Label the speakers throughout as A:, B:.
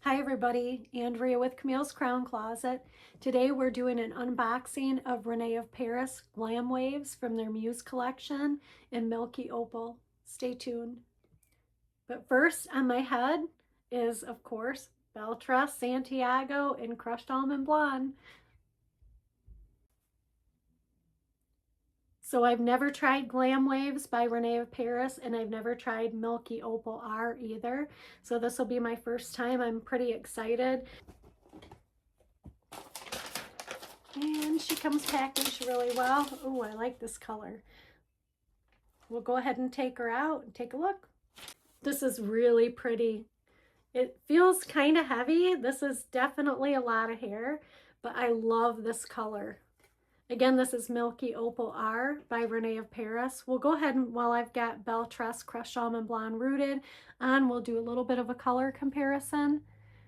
A: Hi everybody, Andrea with Camille's Crown Closet. Today we're doing an unboxing of Rene of Paris Glam Waves from their Muse collection in Milky Opal. Stay tuned. But first on my head is, of course, Belle Tress, Santiago, and Crushed Almond Blonde. So I've never tried Glam Waves by Rene of Paris, and I've never tried Milky Opal-R either. So this will be my first time. I'm pretty excited. And she comes packaged really well. Oh, I like this color. We'll go ahead and take her out and take a look. This is really pretty. It feels kind of heavy. This is definitely a lot of hair, but I love this color. Again, this is Milky Opal-R by Rene of Paris. We'll go ahead and, while I've got Belle Tress Crushed Almond Blonde rooted on, we'll do a little bit of a color comparison.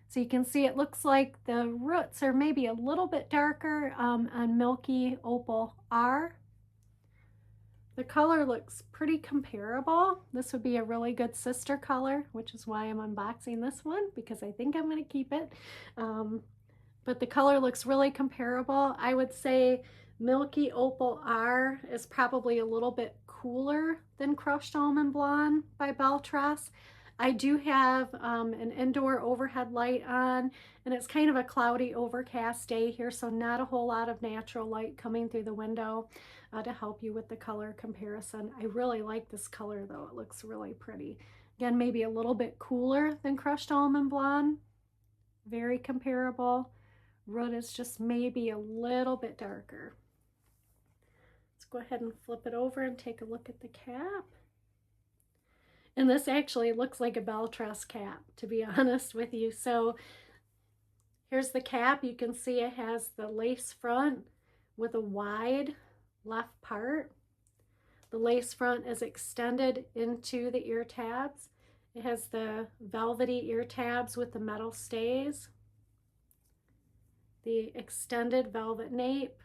A: So you can see it looks like the roots are maybe a little bit darker on Milky Opal-R. The color looks pretty comparable. This would be a really good sister color, which is why I'm unboxing this one, because I think I'm going to keep it. But the color looks really comparable. I would say Milky Opal-R is probably a little bit cooler than Crushed Almond Blonde by Belle Tress. I do have an indoor overhead light on, and it's kind of a cloudy, overcast day here, so not a whole lot of natural light coming through the window to help you with the color comparison. I really like this color though. It looks really pretty. Again, maybe a little bit cooler than Crushed Almond Blonde. Very comparable. Root is just maybe a little bit darker. Let's go ahead and flip it over and take a look at the cap. And this actually looks like a Belle Tress cap, to be honest with you. So here's the cap. You can see it has the lace front with a wide left part. The lace front is extended into the ear tabs. It has the velvety ear tabs with the metal stays. The extended velvet nape.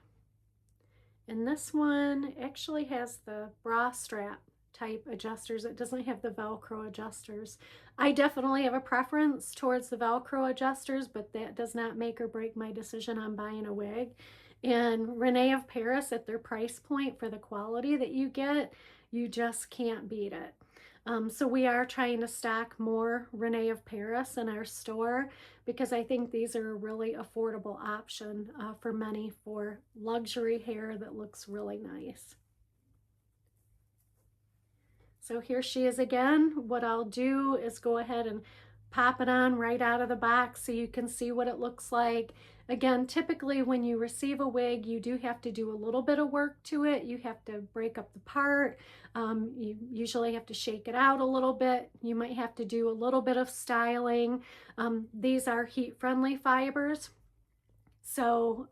A: And this one actually has the bra strap type adjusters. It doesn't have the Velcro adjusters. I definitely have a preference towards the Velcro adjusters, but that does not make or break my decision on buying a wig. And Rene of Paris, at their price point for the quality that you get, you just can't beat it. So we are trying to stock more Rene of Paris in our store because I think these are a really affordable option for many for luxury hair that looks really nice. So here she is again. What I'll do is go ahead and pop it on right out of the box so you can see what it looks like. Again, typically when you receive a wig, you do have to do a little bit of work to it. You have to break up the part. You usually have to shake it out a little bit. You might have to do a little bit of styling. These are heat-friendly fibers. So,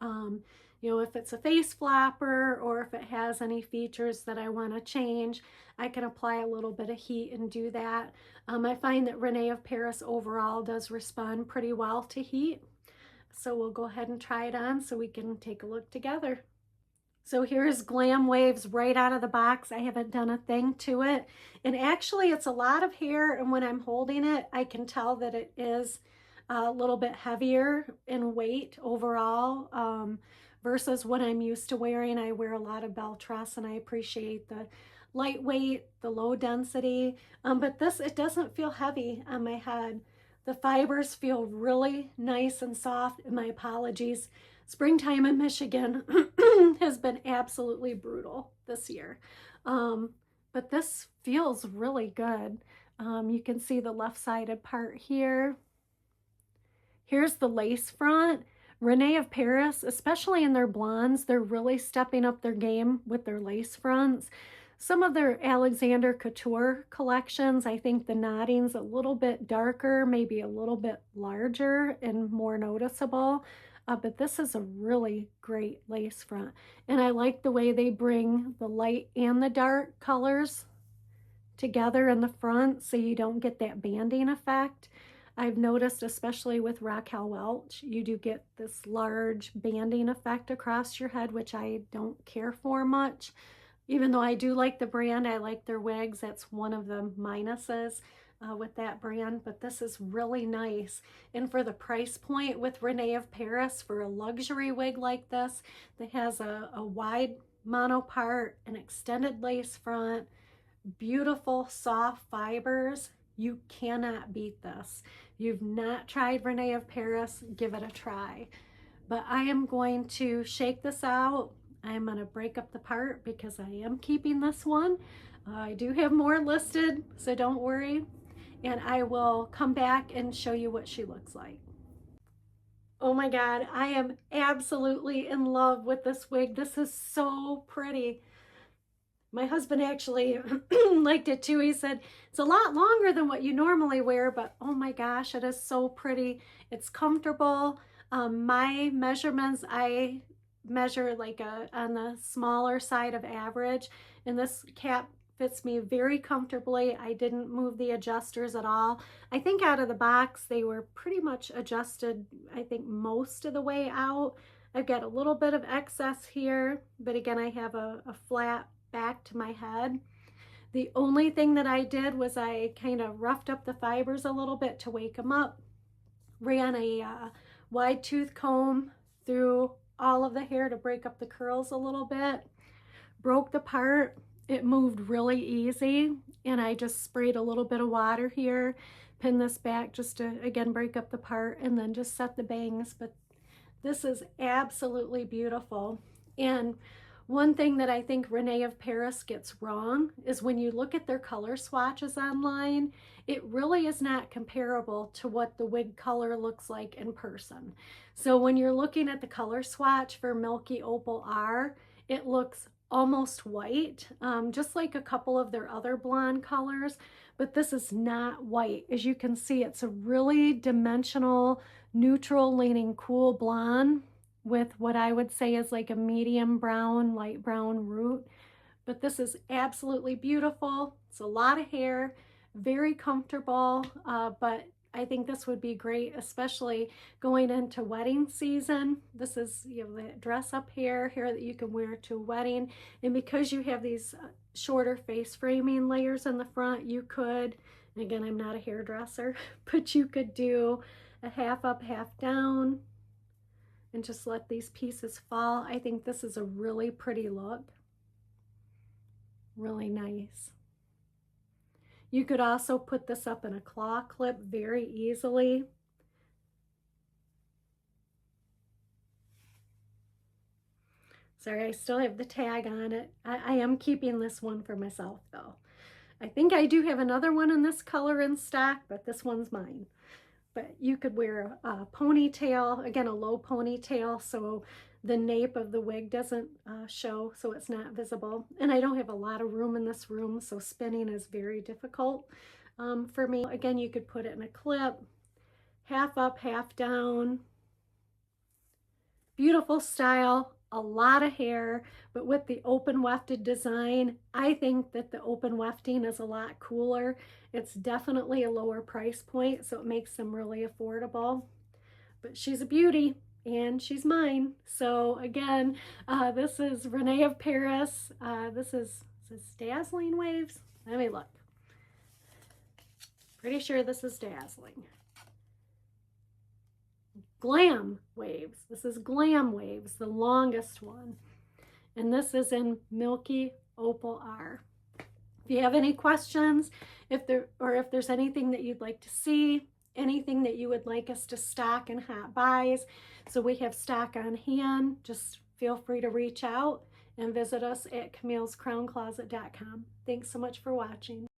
A: you know, if it's a face flapper or if it has any features that I want to change, I can apply a little bit of heat and do that. I find that Rene of Paris overall does respond pretty well to heat. So we'll go ahead and try it on so we can take a look together. So here's Glam Waves right out of the box. I haven't done a thing to it. And actually it's a lot of hair, and when I'm holding it, I can tell that it is a little bit heavier in weight overall versus what I'm used to wearing. I wear a lot of Belle Tress and I appreciate the lightweight, the low density, but this, it doesn't feel heavy on my head. The fibers feel really nice and soft, and my apologies. Springtime in Michigan has been absolutely brutal this year, but this feels really good. You can see the left-sided part here. Here's the lace front. Rene of Paris, especially in their blondes, they're really stepping up their game with their lace fronts. Some of their Alexander Couture collections, I think the knotting's a little bit darker, maybe a little bit larger and more noticeable. But this is a really great lace front. And I like the way they bring the light and the dark colors together in the front so you don't get that banding effect. I've noticed, especially with Raquel Welch, you do get this large banding effect across your head, which I don't care for much. Even though I do like the brand, I like their wigs, that's one of the minuses. with that brand, but this is really nice. And for the price point with Rene of Paris, for a luxury wig like this that has a wide monopart, an extended lace front, beautiful soft fibers, you cannot beat this. You've not tried Rene of Paris, give it a try. But I am going to shake this out. I'm going to break up the part because I am keeping this one. I do have more listed, so don't worry. And I will come back and show you what she looks like. Oh my God, I am absolutely in love with this wig. This is so pretty. My husband actually liked it too. He said, it's a lot longer than what you normally wear, but oh my gosh, it is so pretty. It's comfortable. My measurements, I measure like on the smaller side of average, and this cap fits me very comfortably. I didn't move the adjusters at all. I think out of the box, they were pretty much adjusted, I think most of the way out. I've got a little bit of excess here, but again, I have a flat back to my head. The only thing that I did was I kind of roughed up the fibers a little bit to wake them up, ran a wide tooth comb through all of the hair to break up the curls a little bit, broke the part. It moved really easy, and I just sprayed a little bit of water here, pinned this back just to again break up the part, and then just set the bangs. But this is absolutely beautiful. And one thing that I think Rene of Paris gets wrong is when you look at their color swatches online, it really is not comparable to what the wig color looks like in person. So when you're looking at the color swatch for Milky Opal-R, it looks almost white, just like a couple of their other blonde colors, but this is not white. As you can see, it's a really dimensional, neutral leaning cool blonde with what I would say is like a medium brown, light brown root. But this is absolutely beautiful. It's a lot of hair, very comfortable, but I think this would be great, especially going into wedding season. This is, you know, the dress up hair that you can wear to a wedding. And because you have these shorter face framing layers in the front, you could, and again, I'm not a hairdresser, but you could do a half up, half down, and just let these pieces fall. I think this is a really pretty look. Really nice. You could also put this up in a claw clip very easily. Sorry, I still have the tag on it. I am keeping this one for myself though. I think I do have another one in this color in stock, but this one's mine. But you could wear a ponytail, again, a low ponytail, so the nape of the wig doesn't show, so it's not visible. And I don't have a lot of room in this room, so spinning is very difficult for me. Again, you could put it in a clip, half up, half down. Beautiful style, a lot of hair, but with the open wefted design, I think that the open wefting is a lot cooler. It's definitely a lower price point, so it makes them really affordable. But she's a beauty, and she's mine. So again, this is Rene of Paris. This is Dazzling Waves. Let me look. Pretty sure this is Dazzling. Glam Waves. This is Glam Waves, the longest one. And this is in Milky Opal-R. If you have any questions, if there's anything that you'd like to see, anything that you would like us to stock in hot buys, so we have stock on hand, just feel free to reach out and visit us at Camille'sCrownCloset.com. Thanks so much for watching.